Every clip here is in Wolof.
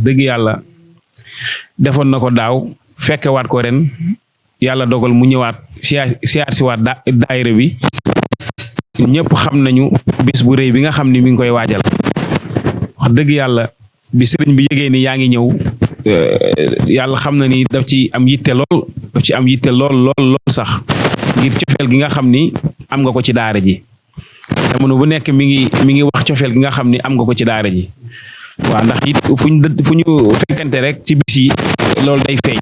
dëgg yàlla defoon na ko daaw fekkewaat ko ren yàlla dogal mu ñëwaat siyaar si waat daayira bi ñëpp xam nañu bis bu rëy bi nga xam ni mi ngi koy waajal wax dëgg yàlla bi sëriñ bi yëgee ni yaa ngi ñëw yàlla xam na ni daf ci am yitte lool sax ngir cofeel gi nga xam ni am nga ko ci daara ji jamono bu nekk mi ngi wax cofeel gi nga xam ni am nga ko ci daara ji waaw ndax it fu ñu fekkante rek ci bis yi loolu day feeñ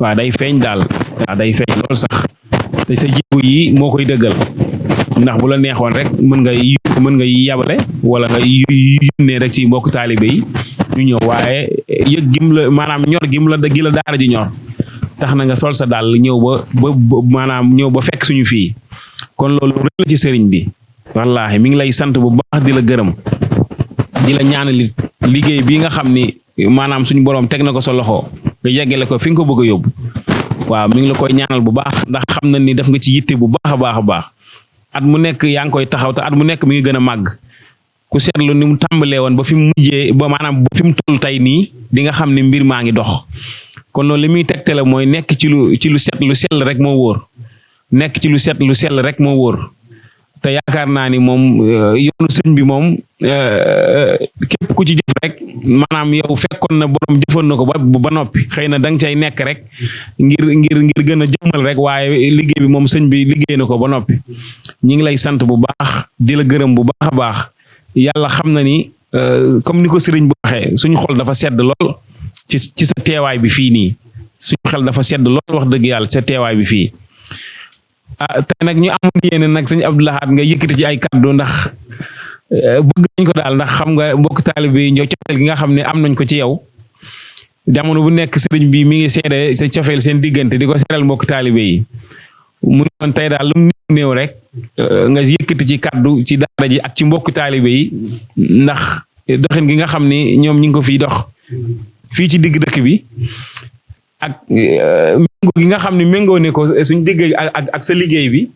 waaw day feeñ daal waaw day feeñ lool sax te sa jikko yi moo koy dëggal ndax bu la neexoon rek mën nga yabale wala nga yónnee rek ci mbokk taalibe yi ñu ñëw waaye yëg gim la maanaam ñor gim la gi la daara ji ñor tax na nga sol sa daal ñëw ba maanaam ñëw ba fekk suñu fii kon loolu rëy la ci sëriñ bi wallaahi mi ngi lay sant bu baax di la gërëm di la ñaanal liggéey bi nga xam ni maanaam suñu borom teg na ko sa loxo nga yeggale ko fi nga ko bëgg a yóbbu waaw mi ngi la koy ñaanal bu baax ndax xam na ni def nga ci yitte bu baax a baax at mu nekk yaa ngi koy taxaw te at mu nekk mi ngi gën a màgg ku seetlu ni mu tàmbalee woon ba fi mu mujjee ba maanaam ba fi mu toll tey nii di nga xam ne mbir maa ngi dox kon loolu li muy tegtale mooy nekk ci lu set lu sell rek moo wóor nekk ci lu set lu sell rek moo wóor te yaakaar naa ni moom yoonu sëñ bi moom képp ku ci jëf rek maanaam yow fekkoon na borom jëfoon na ko ba noppi xëy na da nga cay nekk rek ngir gën a jëmmal rek waaye liggéey bi moom sëñ bi liggéey na ko ba noppi ñi ngi lay sant bu baax di la gërëm bu baax a baax yàlla xam na ni comme ni ko sëriñ bu waxee suñu xol dafa sedd lool ci sa teewaay bi fii nii suñu xel dafa sedd lool wax dëgg yàlla sa teewaay bi fii tey nag ñu amoon yéene nag sëñ Abdou Lahad nga yëkkati ci ay kàddu ndax bëgg nañ ko daal ndax xam nga mbokk taalibe yi ñoo cofeel gi nga xam ne am nañ ko ci yow jamono bu nekk sëriñ bi mi ngi seede sa cofeel seen diggante di ko seeral mbokk taalibe yi mu doon tey daal lu mu néew rek nga yëkkati ci kàddu ci daara ji ak ci mbokk taalibe yi ndax doxin gi nga xam ni ñoom ñu ngi ko fiy dox fii ci digg dëkk bi ak méngoo gi nga xam ne méngoo ne ko suñ digg ak sa liggéey bi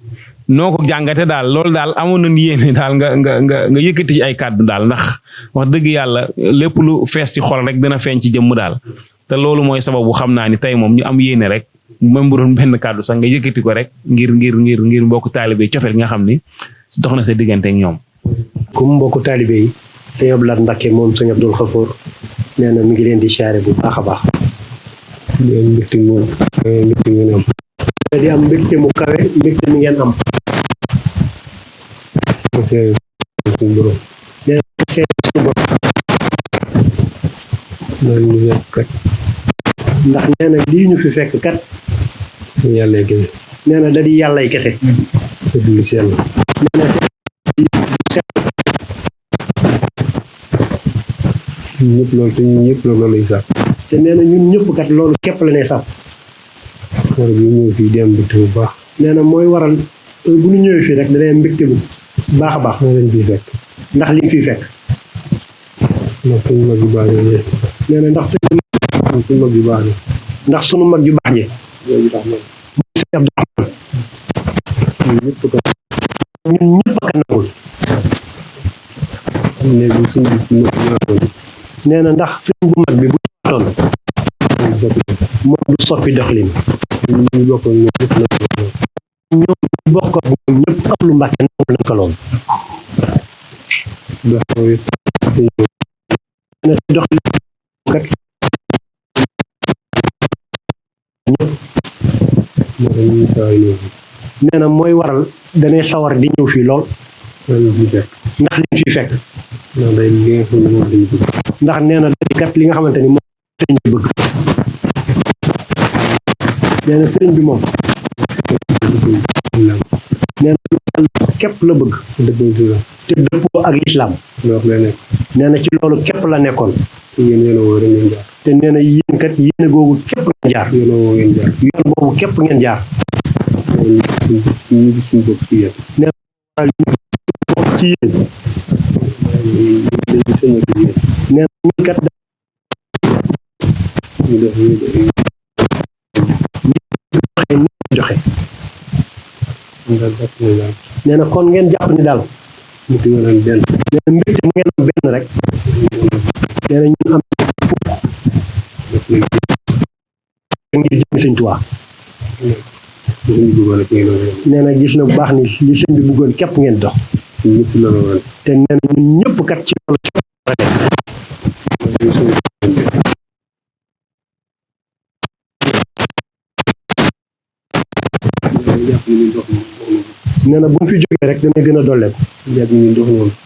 noo ko jàngate daal loolu daal amoon nañu yéene daal nga yëkkati ci ay kàddu daal ndax wax dëgg yàlla lépp lu fees ci xol rek dina feeñ ci jëmm daal te loolu mooy sababu xam naa ni tey moom ñu am yéene rek même bu doon benn kàddu sax nga yëkkati ko rek ngir mbokku taalibe cofeel nga xam ni dox na sa diggante ak ñoom. comme mbokku taalibe yi sëñ Abdou Lahad Mbacké moom sëñ Abdoul Khafour nee na mi ngi leen di siyaare bu baax a baax. di am mbégte mu ngeen am. di am mbégte mu kawe mbégte mi ngeen am. nee na suñu borom. ndax nee na lii ñu fi fekk kat. yàllay kese. nee na da di yàllay kese. te du lu sell. nee na ñëpp loolu te ñun ñëpp loolu lay sax. te nee na ñun ñëpp kat loolu képp la ne sax. war bi ñëw fii di am mbégte bu baax. nee na mooy waral bu ñu ñëwee fii rek da day am mbégte bu baax a baax moo leen fiy fekk ndax liñ fiy fekk ndax suñu mag yu baax yi nee na ndax suñu mag yu baax yi ndax suñu mag yu baax ji loolu tax moom sëñ Abdourahmane ñun ñëpp a nangul nee na ndax sëñ bu mag bi bu ñëwaatoon moom du soppi doxalin ñu bokk ñoom bokk ak ñoom ñëpp ak lu Mbàkke nangul nañ ko lool na doxalin kat nee na mooy waral danay sawar di ñëw fii lool ndax liñ fi fekk ndax nee na day kat li nga xamante ni moom sëriñ bi bëgg nee na sëriñ bi moom nee na lu képp la bëgg te dëppoo ak lislaam nee na ci loolu képp la nekkoon te nee na yéen kat yéene googu képp ngeen jaar yoon boobu képp ngeen jaar nee na bokk ci yéen nee na ñun kat joxe nee na kon ngeen jàpp ni daal nee na mbégte mu ngeen am benn rek nee na ñun am fukk ngir jëm sëñ Tuubaa nee na gis na bu baax ni li sëñ bi bëggoon képp ngeen dox te nee na ñun ñëpp kat ci loolu ci nee na bu mu fi jógee rek dana gën a dolleeku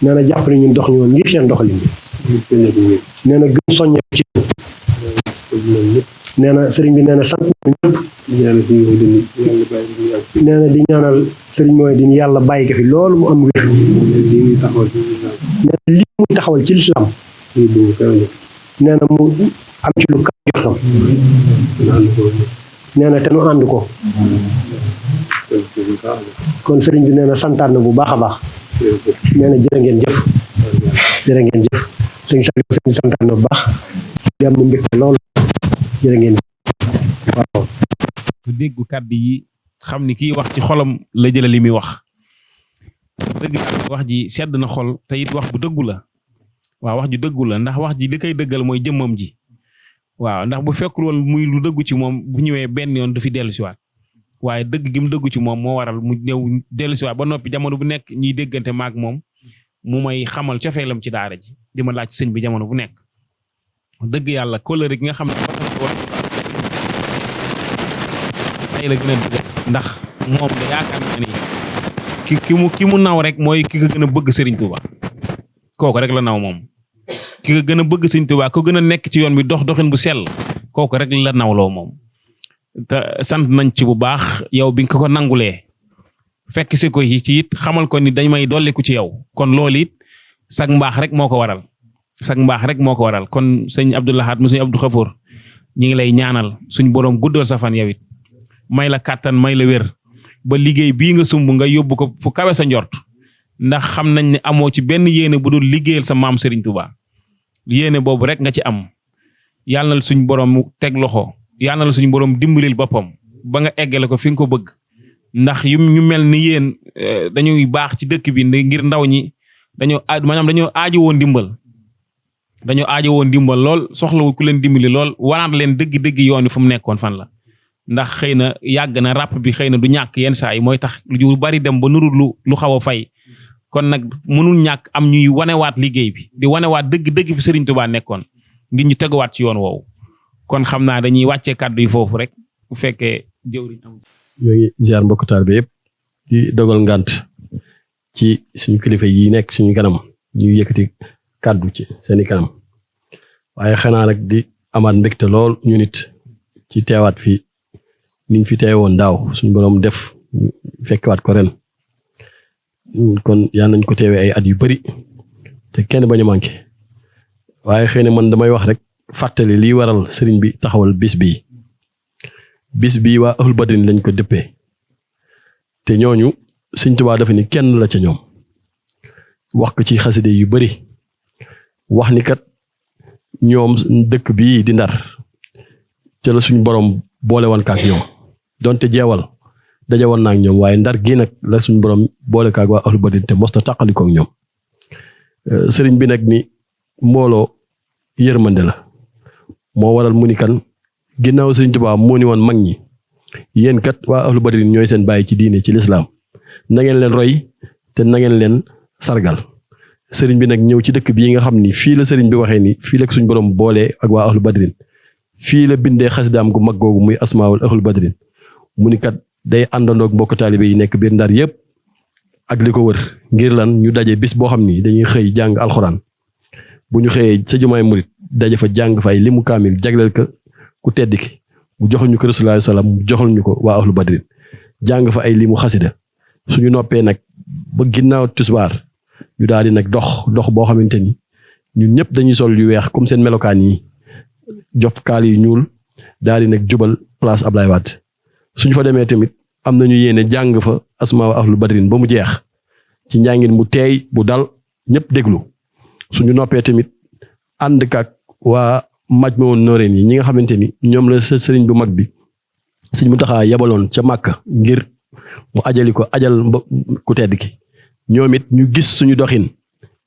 nee na jàpp ni ñun dox ñu woon ngir seen doxalin bi nee na gën soññee ci nee na sëriñ bi nee na sant ñëpp nee na di ñaanal sëriñ mooy di yàlla bàyyi ko fi loolu mu am wér nee na lii muy taxawal ci lislaam nee na mu am ci lu kaw jotam nee na te nu ànd ko kon sëriñ bi nee na santaat na bu baax a baax nee na jërë ngeen jëf sëñ Saliou santaat na bu baax di am na mbégte lool jërë ngeen waaw ku déggu kàddu yi xam ni kii wax ci xolam la jële li muy wax dëgg wax ji sedd na xol te it wax bu dëggu la waaw wax ju dëggu la ndax wax ji li koy dëggal mooy jëmmam ji waaw ndax bu fekkul woon muy lu dëggu ci moom bu ñëwee benn yoon du fi dellu siwaat waaye dëgg gi mu dëggu ci moom moo waral mu ñëw dellu siwaat ba noppi jamono bu nekk ñuy déggante maag moom mu may xamal cofeelam ci daara ji di ma laaj sëñ bi jamono bu nekk dëgg yàlla kóllëre gi nga xam ne tey la gën a dëgg ndax moom da yaakaar naa ni ki mu naw rek mooy ki ko gën a bëgg Serigne Touba kooku rek la naw moom ki ko gën a bëgg Serigne Touba ko gën a nekk ci yoon bi doxin bu sell kooku rek la nawloo moom te sant nañ ci bu baax yow bi nga ko nangulee fekk si ko ci it xamal ko ni dañ may dolliku ci yow kon loolu it sag mbaax rek moo ko waral kon sëñ Abdou Lahad mu sëñ Abdou Khafour ñi ngi lay ñaanal suñ borom guddal sa fan yow it may la kàttan may la wér ba liggéey bii nga sumb nga yóbbu ko fu kawe sa njort ndax xam nañ ne amoo ci benn yéene bu dul liggéeyal sa maam Serigne Touba yéene boobu rek nga ci am yàlla na suñ borom teg loxo yàlla na suñ borom dimbalil boppam ba nga eggale ko fi nga ko bëgg ndax ñu mel ni yéen dañuy baax ci dëkk bi ngir ndaw ñi dañoo aajo woon dimbal lool soxlawu ku leen dimbali lool wanaat leen dëgg-dëgg yoon wi fu mu nekkoon fan la ndax xëy na yàgg na ràpp bi xëy na du ñàkk yenn saa yi mooy tax lu bari dem ba nuru lu xaw a fay kon nag mënul ñàkk am ñuy wanewaat liggéey bi di wanewaat dëgg-dëgg fi Serigne Touba nekkoon ngir ñu teguwaat ci yoon woowu kon xam naa dañuy wàccee kàddu yi foofu rek bu fekkee jëwriñ am. ñoo ngi ziar mbokk taalibe yëpp di dogal ngant ci suñu kilifa yi nekk suñu kanam ñu yëkkati kàddu ci seeni kanam waaye xanaa rek di amaat mbégte lool ñu nit ci teewaat fi niñ fi teewoon daaw suñu borom def fekkewaat ko ren kon yaa nañ ko teewee ay at yu bari te kenn bañ a manqué waaye xëy na man damay wax rek fàttali lii waral sëriñ bi taxawal bis bii waa Ahlu Badrin lañ ko dëppee te ñooñu Sëriñ Tuubaa dafa ni kenn la ca ñoom wax ko ci xaside yu bari wax ni kat ñoom dëkk bii di Ndar ca la suñu borom boole woon kaak ñoom donte jeewal daje woon naa ak ñoom waaye Ndar gii nag la suñu borom boole kaak waa ahlu badrin te mos na tàqalikoo ak ñoom sëriñ bi nag ni mbooloo yërmande la moo waral mu ni kan ginnaaw sëriñ Tuubaa moo ni woon mag ñi yéen kat waa ahlu badrin ñooy seen bàyyi ci diine ci lislaam na ngeen leen roy te na ngeen leen sargal sëriñ bi nag ñëw ci dëkk bii nga xam ni fii la sëriñ bi waxee ni fii la suñu borom boole ak waa ahlu badrin fii la bindee xasidaam gu mag googu muy asmaawul ahlu badrin mu ni kat day àndandoog mbokk taalibe yi nekk biir Ndar yëpp ak li ko wër ngir lan ñu daje bis boo xam ni dañuy xëy jàng alxuraan bu ñu xëyee sa jumaay murit daje fa jàng fay li mu kaamil jagleel ko ku tedd ki mu joxal ñu ko Rasulullah salaam mu joxal ñu ko waa ahlu badrin jàng fa ay limu xasida suñu noppee nag ba ginnaaw tisbaar ñu daal di nag dox boo xamante ni ñun ñëpp dañuy sol yu weex comme seen melokaan yi jof kaal yu ñuul daal di nag jubal place Ablaye Wade suñu fa demee tamit am nañu yéene jàng fa asmaa ahlu badrin ba mu jeex ci njàngin mu teey bu dal ñëpp déglu suñu noppee tamit ànd kak waa Majmahun Nurayni ñi nga xamante ni ñoom la sëriñ bu mag bi sëriñ Muntaxa yabaloon ca Màkka ngir mu ajali ko ajal ku tedd ki ñoom it ñu gis suñu doxin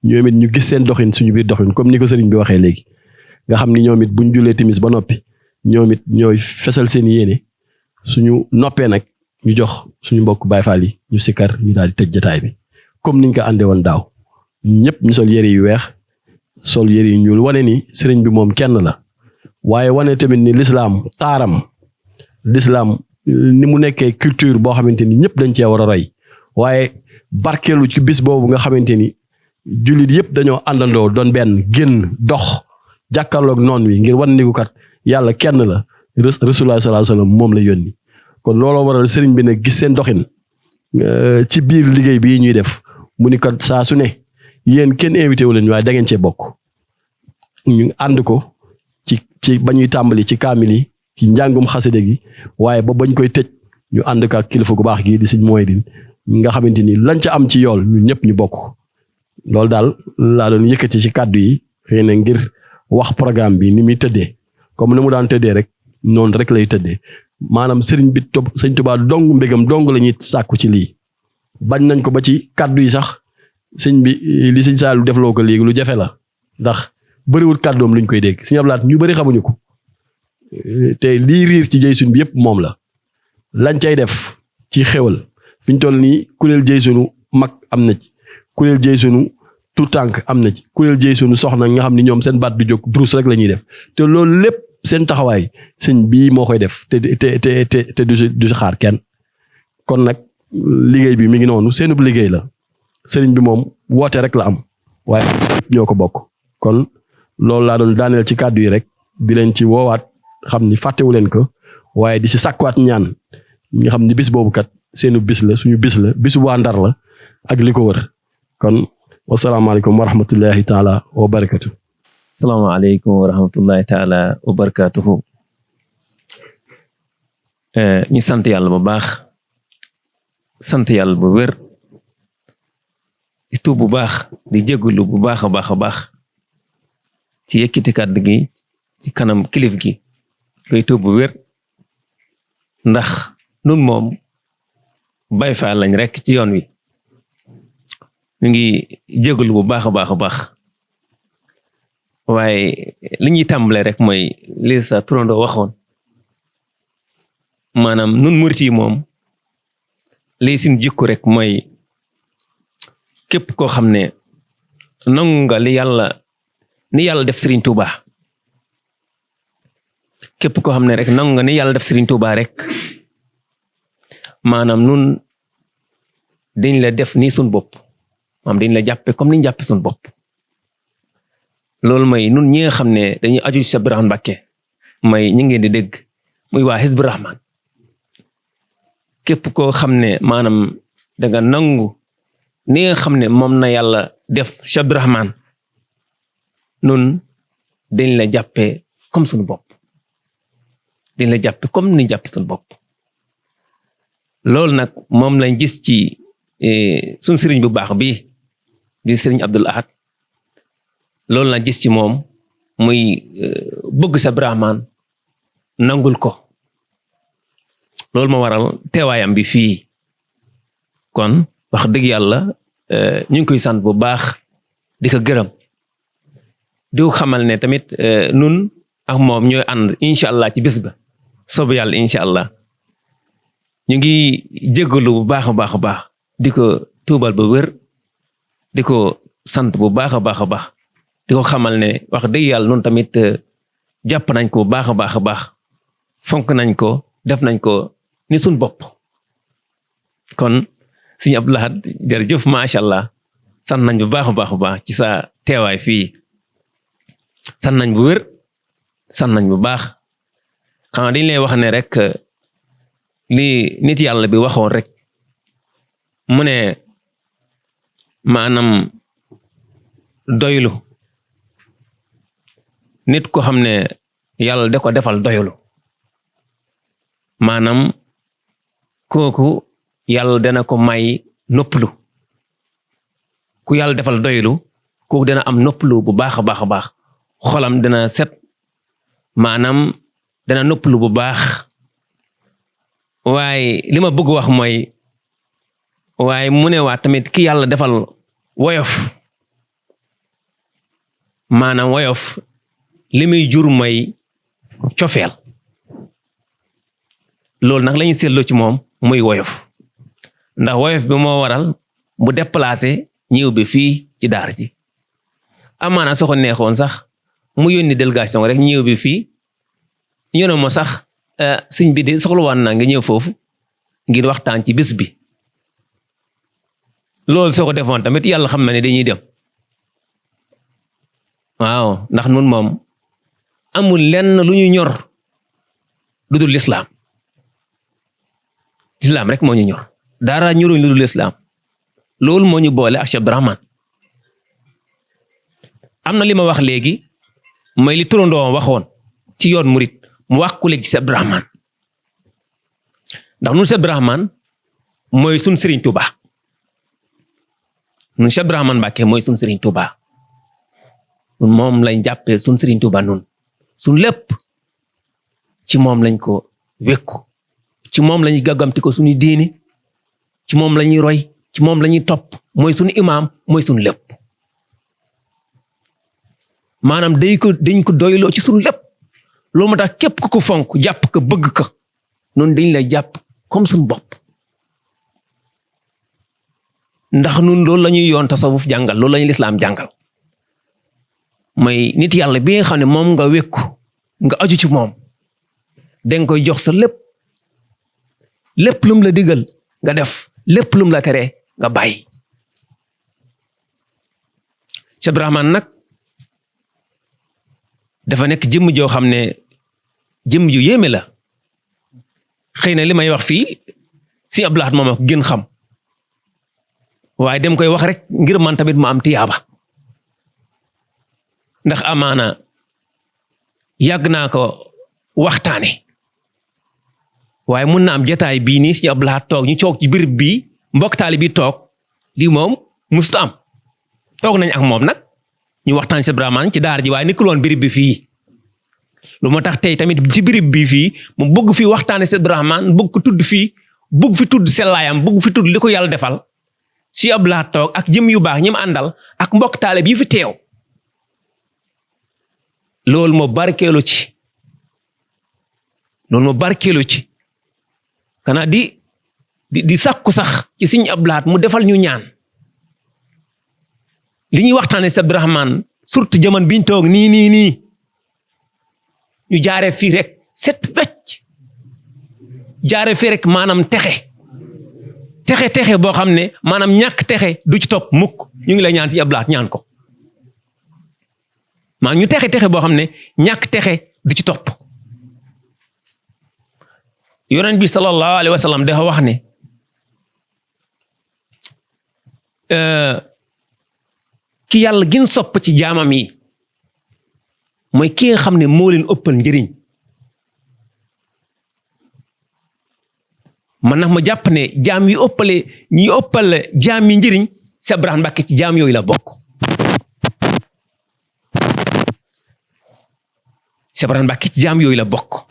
ñoom it ñu gis seen doxin suñu biir doxin comme ni ko sëriñ bi waxee léegi nga xam ni ñoom it buñ julee timis ba noppi ñoom it ñooy fesal seen yéene suñu noppee nag ñu jox suñu mbokk Baay Faal yi ñu sikkar ñu daal di tëj jotaay bi comme niñ ko àndee woon daaw ñëpp ñu sol yére yu weex sol yére yu ñuul wane ni sëriñ bi moom kenn la waaye wane tamit ni lislaam taaram lislaam ni mu nekkee culture boo xamante ni ñëpp dañ cee war a roy waaye barkeelu ci bis boobu nga xamante ni jullit yëpp dañoo àndandoo doon benn génn dox jàkkaarloog noon wi ngir wan ni ko kat yàlla kenn la Rasulullah sallallahu alayhi wasallam moom la yónni kon looloo waral sëriñ bi nag gis seen doxin ci biir liggéey bii ñuy def mu ni kat saa su ne yéen kenn invité wu leen waaye da ngeen cee bokk ñu ànd ko ci ba ñuy tàmbali ci kaamil yi ci njàngum xasida gi waaye ba bañ koy tëj ñu ànd ko ak kilifa gu baax gi di Sëriñ Muhyiddin nga xamante ni lañ ca am ci yool ñun ñëpp ñu bokk loolu daal laa doon yëkkati ci kàddu yi xëy na ngir wax programme bi ni muy tëddee comme ni mu daan tëddee rek noonu rek lay tëddee maanaam sëriñ bi Sëriñ Tuubaa dong mbégam dong la ñuy sàkku ci lii bañ nañ ko ba ci kàddu yi sax sëñ bi li sëñ Saalu defloo ko léegi lu jafe la ndax bëriwul kàddoom luñ koy dégg Sëñ Abdou Lahad ñu bëri xamuñu ko te lii riir ci jëy sun bi yëpp moom la lañ cay def ci xéwal fi ñu toll nii kuréel jëy sunu mag am na ci kuréel jëy sunu tout tànk am na ci kuréel jëy sunu soxna nga xam ni ñoom seen baat du jóg durus rek la ñuy def te loolu lépp seen taxawaay sëñ bii moo koy def te du si xaar kenn kon nag liggéey bi mi ngi noonu seenub liggéey la sëriñ bi moom woote rek la am waaye ñoo ko bokk kon loolu laa doon daaneel ci kàddu yi rek di leen ci woowaat xam ni fàttewu leen ko waaye di si sàkkuwaat ñaan nga xam ni bis boobu kat seenu bis la suñu bis la bisu waa Ndar la ak li ko wër kon wasalaamaaleykum wa rahmatullahi taala wa barakatu. salaamaaleykum wa rahmatullahi taala wa barakatuhu. ñu sant yàlla bu baax sant yàlla bu wér di tuub bu baax di jégalu bu baax a baax a baax ci yëkkati kàddu gi ci kanam kilif gi koy tuub bu wér ndax nun moom Baay Faal lañ rek ci yoon wi ñu ngi jégalu bu baax a baax a baax waaye li ñuy tàmbale rek mooy li sa turandoo waxoon maanaam nun murit yi moom lii suñ jikko rek mooy képp koo xam ne nangu nga ni yàlla def Serigne Touba képp koo xam ne rek nangu nga ni yàlla def Serigne Touba rek maanaam nun dañ la def nii suñ bopp maanaam dañ la jàppe comme niñ jàppe suñ bopp loolu mooy nun ñi nga xam ne dañuy aju ci Cheikh Abdourahmane Mbacké mooy ñi ngeen di dégg muy waa Hizbu Rahman képp koo xam ne maanaam danga nangu ni nga xam ne moom na yàlla def Cheikh Abdourahmane nun dañ la jàppe comme suñu bopp dañ la jàppe comme ni jàppe suñu bopp loolu nag moom lañ gis ci suñ sëriñ bu baax bi di sëriñ Abdul Ahad loolu lañ gis ci moom muy bëgg sa Brahman nangul ko loolu ma waral teewaayam bi fii kon wax dëgg yàlla ñu ngi koy sant bu baax di ko gërëm di ko xamal ne tamit nun ak moom ñooy ànd incha allah ci bés ba soobu yàlla incha allah ñu ngi jégalu bu baax a baax a baax di ko tuubal ba wér di ko sant bu baax a baax a baax di ko xamal ne wax dëgg yàlla noonu tamit jàpp nañ ko bu baax a baax a baax fonk nañ ko def nañ ko ni suñ bopp kon Sëriñ Abdou Lahad jërëjëf macha allah sant nañ bu baax a baax a baax ci sa teewaay fii sant nañ bu wér sant nañ bu baax xanaa dañ lay wax ne rek li nit yàlla bi waxoon rek mu ne maanaam doylu nit ko xam ne yàlla da ko defal doylu maanaam kooku yàlla dana ko may noppalu ku yàlla defal doylu kooku dana am noppalu bu baax a baax a baax xolam dana set maanaam dana noppalu bu baax waaye li ma bëgg wax mooy waaye mu ne waa tamit ki yàlla defal woyof maanaam woyof li muy jur mooy cofeel loolu nag lañuy seetloo ci moom muy woyof ndax woyof bi moo waral bu déplacé ñëw bi fii ci daara ji amaana soo ko neexoon sax mu yónni délégation rek ñëw bi fii yónnee ma sax sëñ bi de soxlawaan naa nga ñëw foofu ngir waxtaan ci bis bi loolu soo ko defoon tamit yàlla xam na ne dañuy dem waaw ndax nun moom amul lenn lu ñu ñor lu dul lislaam lislaam rek moo ñu ñor dara ñoruñ lu dul lislaam loolu moo ñu boole ak Cheikh Abdourahmane am na li ma wax léegi mooy li turandoo waxoon ci yoon murit mu wax ku léegi ci Cheikh Abdourahmane ndax nun Cheikh Abdourahmane mooy sun Serigne Touba nun Cheikh Abdourahmane Mbacké mooy sun Serigne Touba nun moom lañ jàppee sun Serigne Touba nun sun lépp ci moom lañ ko wékku ci moom lañuy gàggamti ko suñu diini ci moom lañuy roy ci moom lañuy topp mooy suñu imaam mooy suñu lépp maanaam dañ ko doyloo ci suñu lépp loolu moo tax képp ku ko fonk jàpp ko bëgg ko noonu dañ lay jàpp comme suñu bopp ndax nun loolu lañuy yoon tasawuf jàngal loolu lañuy lislaam jàngal mooy nit yàlla bi nga xam ne moom nga wékku nga aju ci moom danga koy jox sa lépp lum la digal nga def lépp lum la tere nga bàyyi Cheikh Abdourahmane nag dafa nekk jëmm joo xam ne jëmm ju yéeme la xëy na li may wax fii Sëriñ Abdou Lahad moom ak gën xam waaye dem koy wax rek ngir man tamit ma am tiyaaba ndax amaana yàgg naa ko waxtaane waaye mun na am jotaay bii nii Sëriñ Abdou Lahad toog ñu toog ci birib bii mbokk taali bi toog lii moom musta am toog nañ ak moom nag ñu waxtaan ci Abdourahmane ci daara ji waaye nekkul woon birib bi fii lu moo tax tey tamit ci birib bii fii mu bëgg fi waxtaane ci Abdourahmane bëgg ko tudd fii bëgg fi tudd sellaayam bëgg fi tudd li ko yàlla defal Sëriñ Abdou Lahad toog ak jëm yu baax ñi mu àndal ak mbokk taali bi fi teew loolu moo barkeelu ci loolu moo barkeelu ci kana di sàkku sax ci Sëriñ Abdou Lahad mu defal ñu ñaan li ñuy waxtaane ci Abdourahmane surtout jamono biñ toog nii ñu jaaree fii rek set wecc jaaree fii rek maanaam texe boo xam ne maanaam ñàkk texe du ci topp mukk ñu ngi lay ñaan Sëriñ Abdou Lahad ñaan ko maanaam ñu texe boo xam ne ñàkk texe du ci topp yonent bi sallallahu alayhi wa sallam dafa wax ne ki yàlla gën sopp ci jaamam yi mooy ki nga xam ne moo leen ëppal njëriñ man nag ma jàpp ne jaam yi ëppal jaam yi njëriñ Cheikh Abdourahmane Mbacké ci jaam yooyu la bokk Cheikh Ibrahima Mbacke ci jaam yooyu la bokk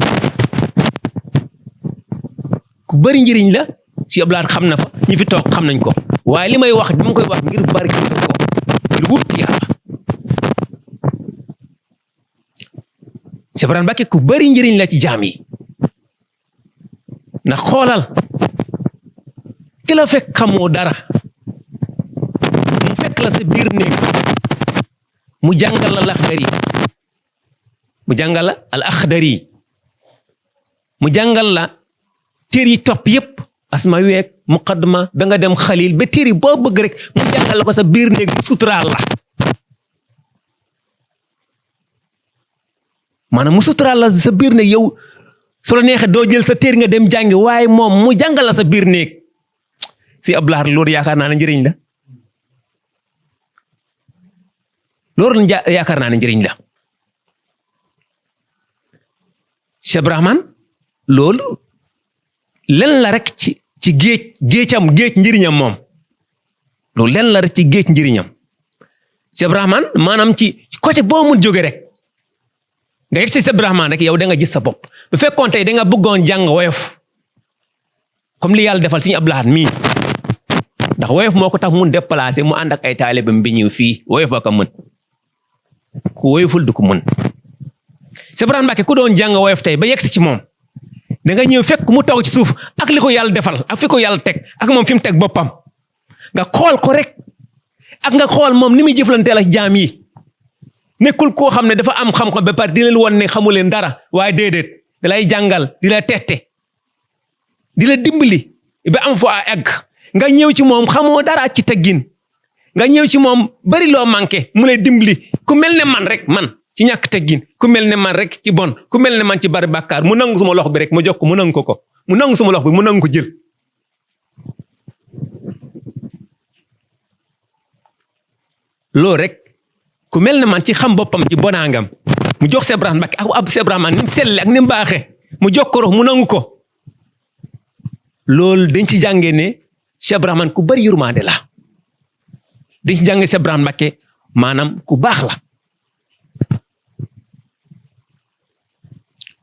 ku bari njëriñ la ci Abdoulaye xam na fa ñi fi toog xam nañ ko waaye li may wax dama koy wax ngir barke ko ngir wut yàlla Cheikh Ibrahima Mbacke ku bari njëriñ la ci jaam yi ndax xoolal ki la fekk xamoo dara mu fekk la sa biir néeg mu jàngal la Laxdari mu jàngal la al Axdari mu jàngal la téere yi topp yépp asma week muqaddama ba nga dem xalil ba téere boo bëgg rek mu jàngal la ko sa biir néeg mu suturaal la maanaam mu suturaal la sa biir néeg yow su la neexee doo jël sa téere nga dem jàngi waaye moom mu jàngal la sa biir néeg si Abdoulaye loolu yaakaar naa ne njëriñ la loolu yaakaar naa ne njëriñ la Cheikh Ibrahima loolu len la rek ci géej njëriñam moom loolu len la rek ci géej njëriñam Cheikh Ibrahima maanaam ci côté boo mun jóge rek nga yegg si Cheikh Ibrahima rek yow da nga gis sa bopp bu fekkoon tey da nga bëggoon jàng woyof comme li yàlla defal Sëriñ Abdou Lahad mii ndax woyof moo ko tax mun déplacé mu ànd ak ay taalibeem bi ñëw fii woyof a ko mën ku woyoful du ko mën Cheikh Ibrahima Mbacke ku doon jàng woyof tey ba yegg si ci moom da nga ñëw fekk mu taw ci suuf ak li ko yàlla defal ak fi ko yàlla teg ak moom fi mu teg boppam nga xool ko rek ak nga xool moom ni muy jëflanteel ak jaam yi nekkul koo xam ne dafa am xam-xam ba pare di leen won ne xamu leen dara waaye déedéet da lay jàngal di la tette di la dimbali ba am foo egg nga ñëw ci moom xamoo dara ci teggin nga ñëw ci moom bari loo manqué mu lay dimbali ku mel ne man rek man ci ñàkk teggin ku mel ne man rek ci bon ku mel ne man ci bari bàkkaar mu nangu suma loxo bi rek mu jox ko mu nangu ko mu nangu suma loxo bi mu nangu ko jël loolu rek ku mel ne man ci xam boppam ci bonaangam mu jox Cheikh Ibrahima Mbacke ak ab Cheikh Ibrahima ni mu selle ak ni mu baaxee mu jox ko mu nangu ko loolu dañ ci jàngee ne Cheikh Ibrahima ku bari yurmaande la dañ ci jàngee Cheikh Ibrahima Mbacke maanaam ku baax la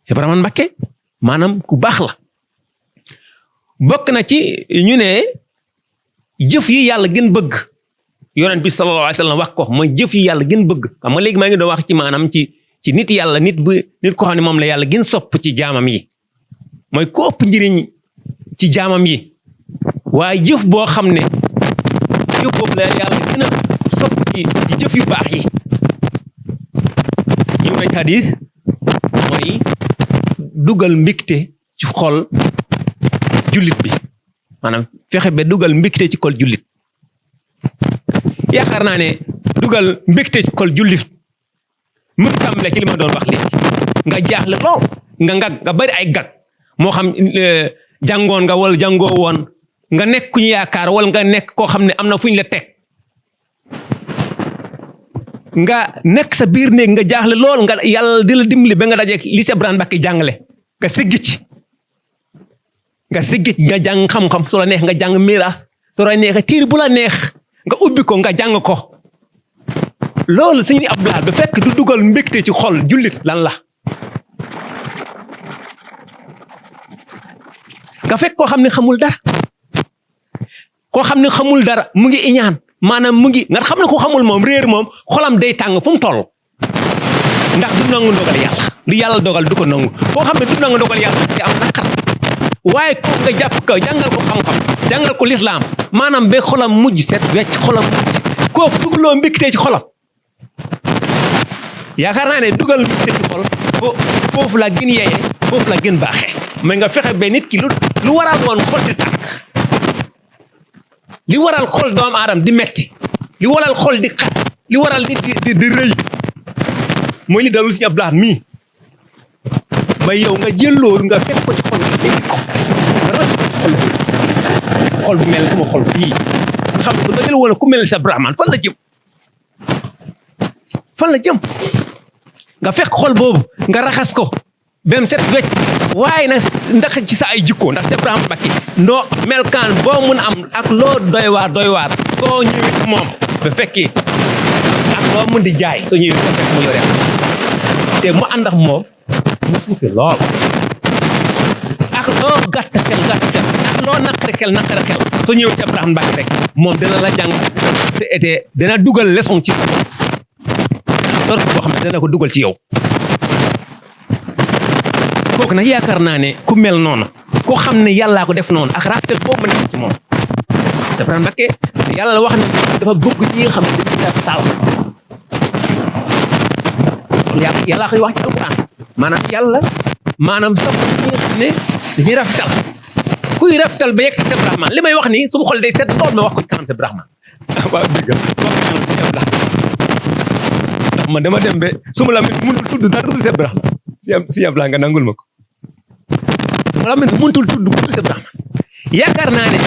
Cheikh Ibrahima Mbacke maanaam ku baax la bokk na ci ñu ne jëf yi yàlla gën bëgg yonent bi sallallahu alayhi wa sallam wax ko mooy jëf yi yàlla gën bëgg xam nga léegi maa ngi doon wax ci maanaam ci nit yàlla nit ko xam ne moom la yàlla gën sopp ci jaamam yi mooy ku ëpp njëriñ ci jaamam yi waaye jëf boo xam ne jëf boobu la yàlla gën a sopp ci jëf yu baax yi ñëw nañ xadis mooy dugal mbégte ci xol jullit bi maanaam fexe ba dugal mbégte ci xol jullit yaakaar naa ne dugal mbégte ci xol jullit mu tàmbale ci li ma doon wax léegi nga jaaxle lool nga bari ay gag moo xam jàngoon nga wala jàngoo woon nga nekk ku ñu yaakaar wala nga nekk koo xam ne am na fu ñu la teg nga nekk sa biir néeg nga jaaxle lool nga yàlla di la dimbali ba nga dajeek li Cheikh Ibrahima Mbacke jàngale nga siggi ci nga jàng xam-xam soo la neex nga jàng mira soo la neex tiir bu la neex nga ubbi ko nga jàng ko loolu Sëriñ Abdou Lahad ba fekk du dugal mbégte ci xol jullit lan la nga fekk koo xam ne xamul dara mu ngi iñaan maanaam mu ngi nga xam ne ko xamul moom réer moom xolam day tàng fu mu toll ndax du nangu ndogal yàlla lu yàlla dogal du ko nangu koo xam ne du nangu ndogal yàlla te am naqar waaye ko nga jàpp ko jàngal ko xam-xam jàngal ko lislaam maanaam ba xolam mujj set wecc xolam kooku dugaloo mbégte ci xolam yaakaar naa ne dugal mbégte ci xol foofu la gën yeye foofu la gën baaxee mais nga fexe ba nit ki lu waral woon xol di tàkk li waral xol doomu aadama di metti li waral xol di xat li waral nit di rëy mooy li dalul Sëriñ Abdou Lahad mii may yow nga jël loolu nga fekk ko ci xol bi dégg ko nga rocc ko ci xol bu mel sama xol bii nga xam ne su ma jël woon ku mel ne Cheikh Ibrahima fan la jëm nga fekk xol boobu nga raxas ko bem set wecc waaye nag ndax ci sa ay jikko ndax Cheikh Ibrahima Mbacke ndoo melkaan boo mun am ak loo doy waar soo ñëwee moom ba fekki ak loo mun di jaay soo ñëwee ba fekk mu yore te mu ànd ak moom mu suufe lool ak loo gàtt xel ak loo naqari xel soo ñëwee ci Ibrahima Mbacke rek moom dana la jàngal te dana dugal leçon ci sa bopp boo xam ne dana ko dugal ci yow kooku nag yaakaar naa ne ku mel noonu koo xam ne yàllaa ko def noonu ak rafetal boobu nekk ci moom Ibrahima Mbacke yàlla wax ne dafa bëgg ñi nga xam ne dañuy rafetal yàlla koy wax ci alquran maanaam sax ñi nga xam ne dañuy rafetal kuy rafetal ba yegg si Ibrahima li may wax nii su ma xol day set lool ma wax ko ci kanam Ibrahima waaw dëgg wax ko kanam si Ibrahima ndax man dama dem ba su ma la mënul tudd dara tudd Ibrahima si Ibrahima nga nangul ma ko su ma la mënul tudd Ibrahima yaakaar naa ne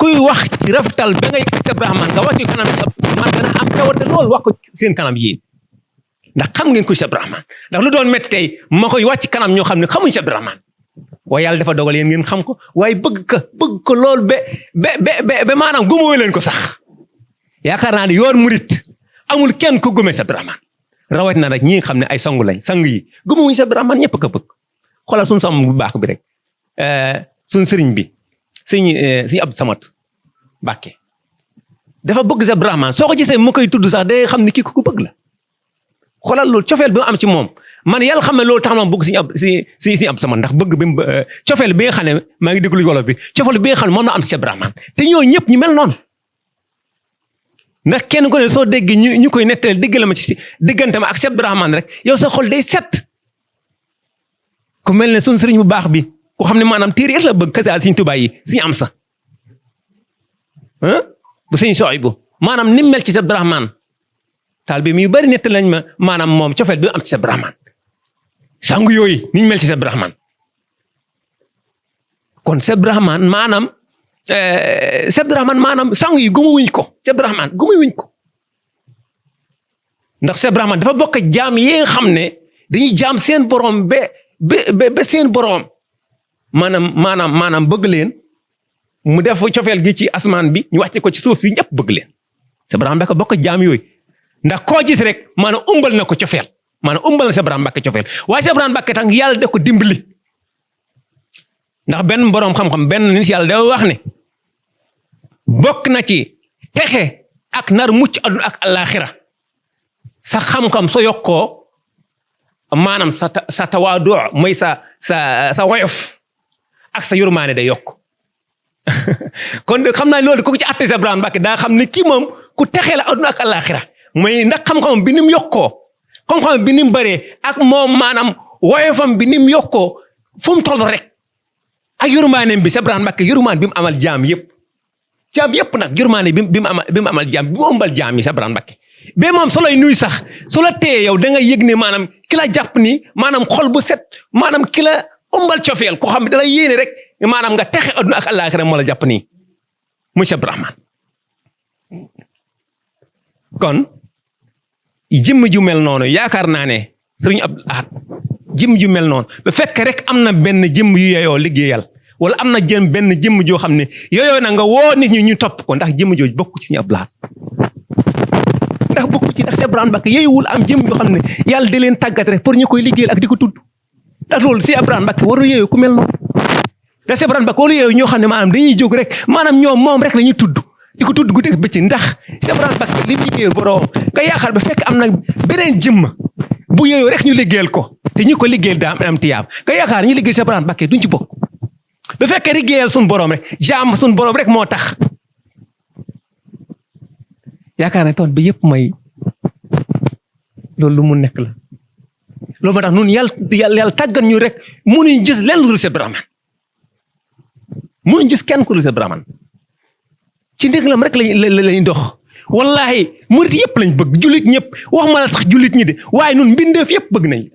kuy wax ci rafetal ba nga yegg si Ibrahima nga wax ci kanam man dana am sawarte lool wax ko seen kanam yéen ndax xam ngeen ko Cheikh Ibrahima ndax lu doon métti tey ma koy wàcc kanam ñoo xam ne xamuñ Cheikh Ibrahima waaye yàlla dafa dogal yéen ngeen xam ko waaye bëgg ko lool ba maanaam gëmoo leen ko sax yaakaar naa ne yoon murit amul kenn ku gëmee Cheikh Ibrahima rawat na rek ñi nga xam ne ay sangu lañ sang yi gëmuñu Cheikh Ibrahima ñëpp ko bëgg xoolal suñu sam bu baax bi rek suñu sëriñ bi sëñ Abdou Samad Mbàkke dafa bëgg Cheikh Ibrahima soo ko gisee ma koy tudd sax day xam ne kii ku bëgg la xoolal loolu cofeel bi mu am ci moom man yàlla xam ne loolu tax na ma bëgg si ab sama ndax bëgg bi cofeel bi nga xam ne maa ngi déglu wolof bi cofeel bi nga xam ne moom la am si Cheikh Ibrahima te ñoo ñëpp ñu mel noonu ndax kenn ku ne soo déggee ñu koy nettali diggale ma ci diggante ma ak Cheikh Ibrahima rek yow sa xol day set ku mel ne suñu sëriñ bu baax bi ku xam ne maanaam téere it la bëgg kese Sëriñ Tuubaa yi Sëriñ Amsa bu Sëriñ Suwaybu maanaam ni mel ci Cheikh Ibrahima taal bi yu bari nett lañ ma maanaam moom cofeel bi am ci Cheikh Ibrahima sangu yooyu niñ mel ci Cheikh Ibrahima kon Cheikh Ibrahima maanaam sangu yi gëmuwuñ ko Cheikh Ibrahima gëmuwuñ ko ndax Cheikh Ibrahima dafa bokk jaam yi nga xam ne dañuy jaam seen borom ba seen borom maanaam bëgg leen mu def cofeel gi ci asmaan bi ñu wàcce ko ci suuf si ñëpp bëgg leen Cheikh Ibrahima dafa bokk jaam yooyu ndax koo gis rek maanaam umbal na ko cofeel maanaam umbal na Cheikh Ibrahima Mbacke cofeel waaye Cheikh Ibrahima Mbacke tax yàlla def ko dimbali ndax benn boroom xam-xam benn nit yàlla da wax ne bokk na ci texe ak nar mucc àdduna ak àllaaxira sa xam-xam soo yokkoo maanaam sa tawaadu mooy sa woyof ak sa yurmaane day yokk kon xam naa loolu ku ci atte Cheikh Ibrahima Mbacke daa xam ne kii moom ku texe la àdduna ak àllaaxira mooy ndax xam-xam bi ni mu yokkoo xam-xam bi ni mu bëree ak moom maanaam woyofam bi ni mu yokkoo fu mu toll rek ak yurmaaneem bi Cheikh Ibrahima Mbacke yurmaan bi mu amal jaam yëpp nag yurmaane bi mu amal jaam bi mu ëmbal jaam yi Cheikh Ibrahima Mbacke ba moom soo lay nuy sax su la téye yow da nga yëg ne maanaam ki la jàpp ni maanaam xol bu set maanaam ki la ëmbal cofeel koo xam ne da la yéene rek maanaam nga texe àdduna ak àllaaxira moo la jàpp nii mu Cheikh Ibrahima kon jëmm ju mel noonu yaakaar naa ne sëriñ Abdou Ahad jëmm ju mel noonu ba fekk rek am na benn jëmm yu yeyoo liggéeyal wala am na benn jëmm joo xam ne yooyoo na nga woo nit ñi ñu topp ko ndax jëmm jooju bokku ci sëriñ Abdou Ahad ndax bokku ci ndax Cheikh Ibrahima Mbacke yeyuwul am jëmm yoo xam ne yàlla da leen tàggat rek pour ñu koy liggéeyal ak di ko tudd ndax loolu Cheikh Ibrahima Mbacke waru yeyoo ku mel noonu ndax Cheikh Ibrahima Mbacke waru yeyoo ñoo xam ne maanaam dañuy jóg rek maanaam ñoom moom rek la ñuy tudd di ko tudd guddeeg bëccëg ndax Cheikh Ibrahima Mbacke li mu liggéeyal borom nga yaakaar ba fekk am na beneen jëmm bu yooyu rek ñu liggéeyal ko te ñu ko liggéeyal daa am tiyaab nga yaakaar ñu liggéeyal Cheikh Ibrahima Mbacke duñ ci bokk ba fekkee liggéeyal suñu borom rek jaam suñu borom rek moo tax yaakaar ne toon bi yëpp may loolu lu mu nekk la loolu moo tax ñun yàlla tàggat ñu rek mënuñ gis lenn lu dul Cheikh Ibrahima mënuñ gis kenn ku dul Cheikh Ibrahima ci ndéglam rek lañ dox wallahi murit yëpp lañ bëgg jullit ñëpp waxuma la sax jullit ñi de waaye nun mbindeef yëpp bëgg nañ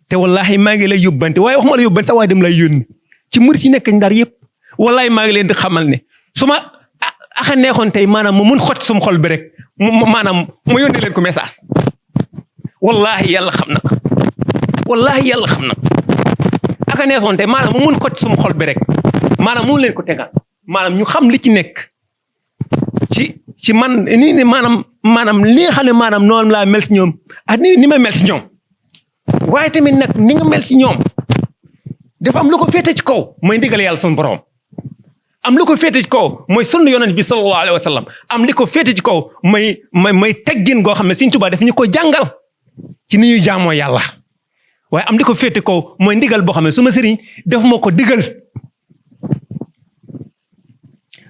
te wallahi maa ngi lay yóbbante waaye waxuma la yóbbante sax waaye dem lay yónni ci murit yi nekk Ndar yëpp wallahi maa ngi leen di xamal ne su ma axa neexoon tey maanaam mu mun xot sum xol bi rek maanaam mu yónnee leen ko message wallahi yàlla xam na ko wallahi yàlla xam na ko axa neexoon tey maanaam mu mun xot sum xol bi rek maanaam mun leen ko tegal maanaam ñu xam li ci nekk ci ci man ni maanaam li nga xam ne maanaam noonu laa mel ci ñoom ak ni ma mel ci ñoom waaye tamit nag ni nga mel ci ñoom dafa am lu ko féete ci kaw mooy ndigal yàlla sunu borom am lu ko féete ci kaw mooy sunna yonent bi sallallahu alayhi wa sallam am li ko féete ci kaw mooy teggin goo xam ne Sëriñ Tuubaa daf ñu ko jàngal ci ni ñuy jaamoo yàlla waaye am li ko féete kaw mooy ndigal boo xam ne suma sëriñ daf ma ko digal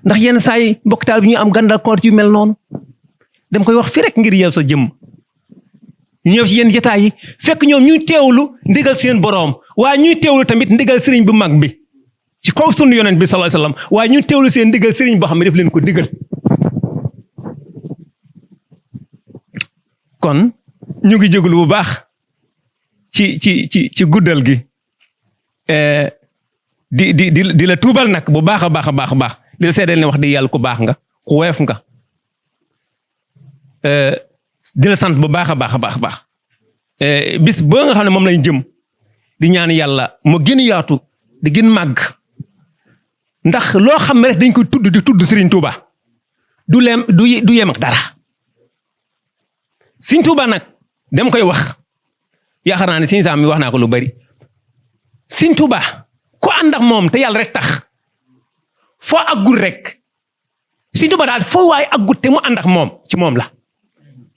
ndax yenn saa yi mbokk taal bi ñu am gàndal koor yu mel noonu dama koy wax fi rek ngir yow sa jëmm ñëw ci yenn jotaay yi fekk ñoom ñuy teewlu ndigal seen boroom waaye ñuy teewlu tamit ndigal sëriñ bu mag bi ci kaw sunu yonent bi sallallahu alayhi wasallam waaye ñuy teewlu seen ndigal sëriñ boo xam ne daf leen ko digal kon ñu ngi jégalu bu baax ci guddal gi di la tuubal nag bu baax a baax a baax a baax di la seedeel ne wax di yàlla ku baax nga ku woyof nga di la sant bu baax a baax a baax a baax bis boo nga xam ne moom lañ jëm di ñaan yàlla mu gën yaatu di gën màgg ndax loo xam ne rek dañ koy tudd di tudd Serigne Touba du yem ak dara Serigne Touba nag dem koy wax yaakaar naa ne Serigne Sam mi wax naa ko lu bari Serigne Touba ku ànd ak moom te yàlla rek tax foo aggul rek Serigne Touba daal foo waay aggut te mu ànd ak moom ci moom la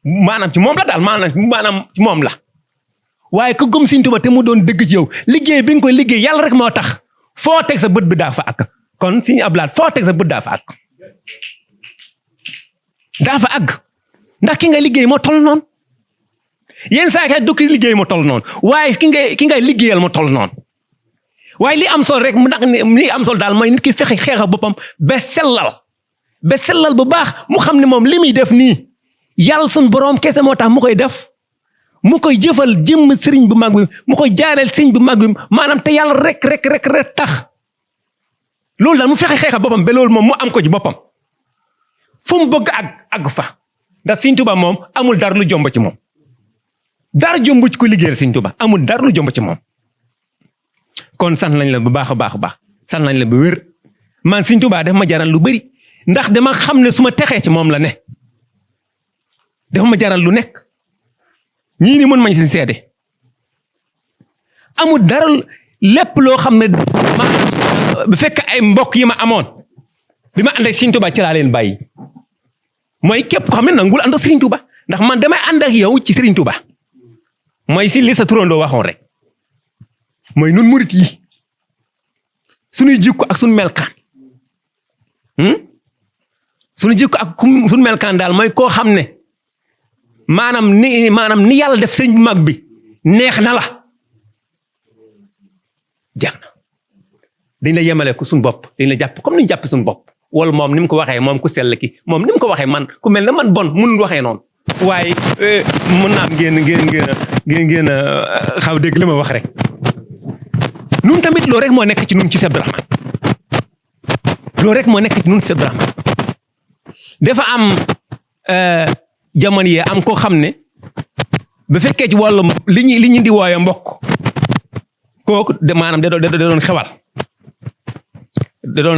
maanaam ci moom la daal maanaam ci moom la waaye ku gëm Serigne Touba te mu doon dëgg ci yow liggéey bi nga koy liggéey yàlla rek moo tax foo teg sa bët bi daa fa àgg kon Serigne Abdou Lahad foo teg sa bët daa fa àgg ndax ki ngay liggéey moo toll noonu yenn saa yi du ki liggéey moo toll noonu waaye ki ngay liggéeyal moo toll noonu waaye li am sol rek mu nag li am sol daal mooy nit ki fexe xeexa boppam ba sellal bu baax mu xam ne moom li muy def nii yàlla sun boroom kese moo tax mu koy def mu koy jëfal jëmm sëriñ bu mag bi mu koy jaareel sëriñ bu mag bi maanaam te yàlla rek tax loolu daal mu fexe xeexa boppam ba loolu moom mu am ko ci boppam fu mu bëgg àgg fa ndax Sëriñ Tuubaa moom amul dara lu jomb ci moom dara jomb ci ko liggéeyal Sëriñ Tuubaa amul dara lu jomb ci moom kon sant nañ la bu baax a baax a baax sant nañ la bu wér man Sëriñ Tuubaa daf ma jaral lu bari ndax dama xam ne su ma texee ci moom la ne dafa ma jaral lu nekk ñii ni mën mañ si seede amul dara lépp loo xam ne maanaam bu fekk ay mbokk yi ma amoon bi ma ànd ak Sëriñ Tuubaa ci laa leen bàyyi mooy képp ko xam ne nangul ànd ak Sëriñ Tuubaa ndax man damay ànd ak yow ci Sëriñ Tuubaa mooy si li sa turandoo waxoon rek mooy nun murit yi suñuy jikko ak suñu melkaan suñu jikko ak suñu melkaan daal mooy koo xam ne maanaam ni yàlla def sëriñ bu mag bi neex na la jeex na dañ la yemale ko suñu bopp dañ la jàpp comme ni ñu jàpp suñu bopp wala moom ni mu ko waxee moom ku sell ki moom ni mu ko waxee man ku mel ne man bon mun waxee noonu waaye mën naa am ngeen a xaw dégg li ma wax rek nun tamit loolu rek moo nekk ci nun ci Cheikh Abdourahmane loolu rek moo nekk ci nun ci Cheikh Abdourahmane dafa am jamono yee am koo xam ne ba fekkee ci wàllu li ñu di wooye mbokk kooku maanaam da doon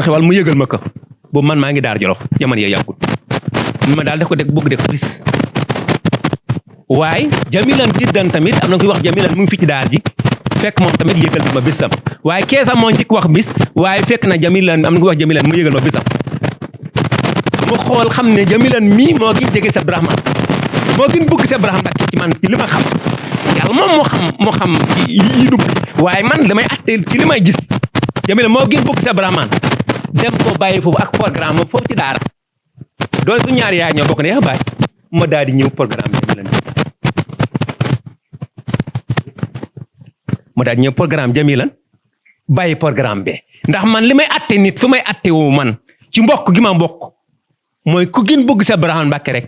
xewal mu yëgal ma ko boobu man maa ngi daar Jolof jamono yee yàggul ma daal def ko bëgg def bis waaye jamilan jiddan tamit am na kuy wax jamilan mu ngi fi ci daar ji fekk moom tamit yëgal ma bisam waaye keesam moo njëkk wax bis waaye fekk na jamilan am na kuy wax jamilan mu yëgal ma bisam mu xool xam ne jamilan mii moo gën jege Cheikh Abdourahmane moo gën bëgg Cheikh Abdourahmane ak ci man ci li ma xam yàlla moom moo xam yi dugg waaye man damay atte ci li may gis jamilan moo gën bëgg Cheikh Abdourahmane dem ko bàyyi foofu ak programme foofu ci daara doon su ñaari yaay ñoo bokk ne baay ma daal di ñëw programme jamilan ma daal di ñëw programme jamilan bàyyi programme bi ndax man li may atte nit fu may atte woo man ci mbokk gi ma mbokk mooy ku gën bëgg Cheikh Abdourahmane Mbacké rek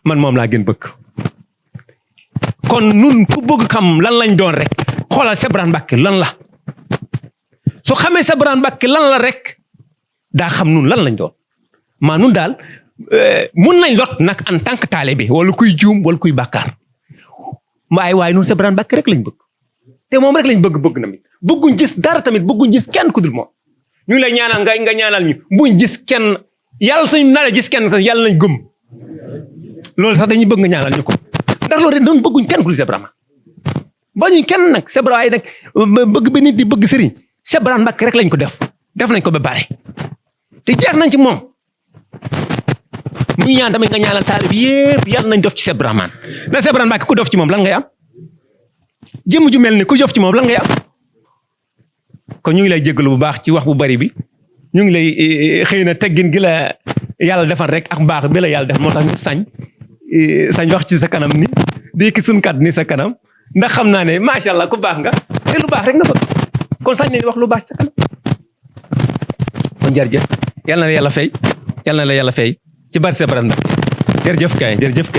man moom laa gën bëgg kon nun ku bëgg xam lan lañ doon rek xoolal Cheikh Abdourahmane Mbacké lan la su xamee Cheikh Abdourahmane Mbacké lan la rek daa xam nun lan lañ doon maa nun daal mun nañ lot nag en tant que taalibe wala kuy juum wala kuy bàkkaar waaye nun Cheikh Abdourahmane Mbacké rek lañ bëgg te moom rek lañ bëgg na mit bëgguñ gis dara tamit bëgguñ gis kenn ku dul moom ñu ngi lay ñaanal nga ñaanal ñu buñ gis kenn yàlla suñu naree gis kenn sax yàlla nañ gëm loolu sax dañuy bëgg nga ñaanal ñu ko ndax loolu doon bëgguñ kenn ku dul Cheikh Ibrahima bañuñ kenn nag Cheikh Ibrahima ay nag bëgg ba nit di bëgg sëriñ Cheikh Ibrahima Mbacke rek lañ ko def nañ ko ba bare te jeex nañ ci moom muy ñaan tamit nga ñaanal taalib yépp yàlla nañ dof ci Cheikh Ibrahima na Cheikh Ibrahima Mbacke ku dof ci moom lan ngay am jëmm ju mel ni ku dof ci moom lan ngay am kon ñu ngi lay jégalu bu baax ci wax bu bari bi ñu ngi lay xëy na teggin gi la yàlla defal rek ak mbaax bi la yàlla def moo tax ñu sañ wax ci sa kanam ni di ki suñ kat ni sa kanam ndax xam naa ne macha allah ku baax nga te lu baax rek nga bëgg kon sañ ne wax lu baax ci sa kanam kon jërëjëf yal na la yàlla fay yal na la yàlla fay ci bari sa baram nag jërëjëf kay jërëjëf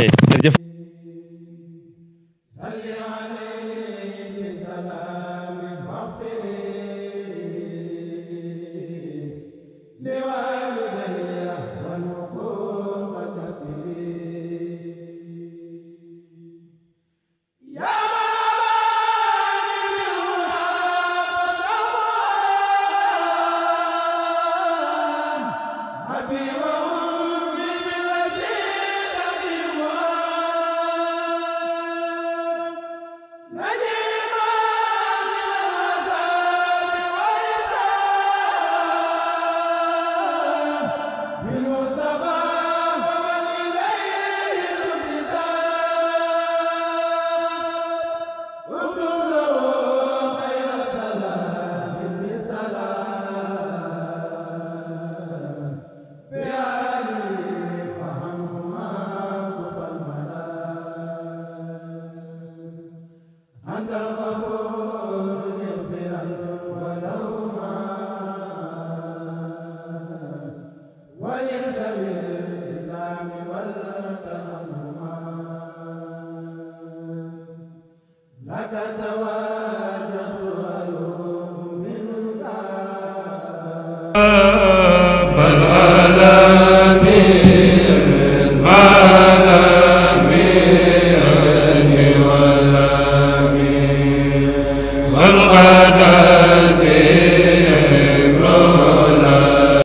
والقلب